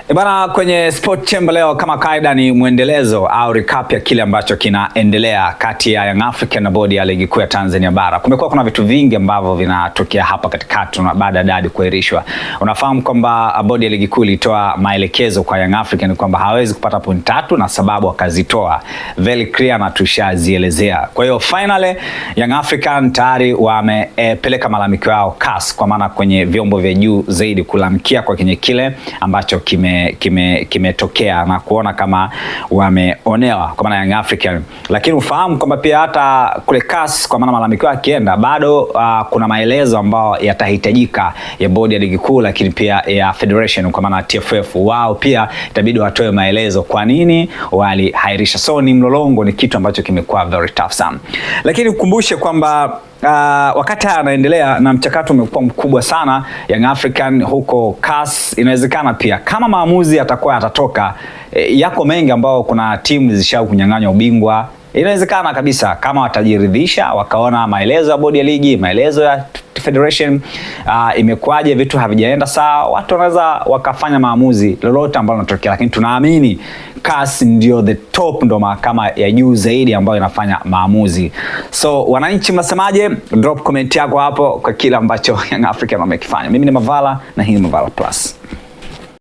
Bana, kwenye Sport Chamber leo kama kaida ni muendelezo au recap ya kile ambacho kinaendelea kati ya Young African na bodi ya ligi kuu ya Tanzania bara. Kumekuwa kuna vitu vingi ambavyo vinatokea hapa katikati baada ya dadi kuahirishwa. Unafahamu kwamba bodi ya ligi kuu ilitoa maelekezo kwa Young African kwamba hawezi kupata point 3 na sababu akazitoa very clear na tushazielezea. Kwa hiyo finally Young African tayari wamepeleka malalamiko yao CAS, kwa maana kwenye vyombo vya juu zaidi kulalamikia kwa kile ambacho kimetokea na kuona kama wameonewa kwa maana Young African. Lakini ufahamu kwamba pia hata kule CAS, kwa maana malalamiko yakienda bado kuna maelezo ambayo yatahitajika ya bodi ya ligi kuu, lakini pia ya federation kwa maana TFF, wao pia itabidi watoe maelezo kwa nini walihairisha. So ni mlolongo, ni kitu ambacho kimekuwa very tough sana. Lakini ukumbushe kwamba wakati anaendelea na mchakato umekuwa mkubwa sana Young African huko CAS, inawezekana pia kama maamuzi atakuwa atatoka, yako mengi ambao kuna timu zishao kunyang'anywa ubingwa. Inawezekana kabisa kama watajiridhisha wakaona maelezo ya bodi ya ligi, maelezo ya federation imekuaje, vitu havijaenda sawa, watu wanaweza wakafanya maamuzi lolote ambalo linatokea. Lakini tunaamini CAS ndio the top, ndo mahakama ya juu zaidi ambayo inafanya maamuzi. So wananchi mnasemaje? Drop comment yako hapo kwa kila ambacho Young African wamekifanya. Mimi ni Mavala na hii ni Mavala Plus.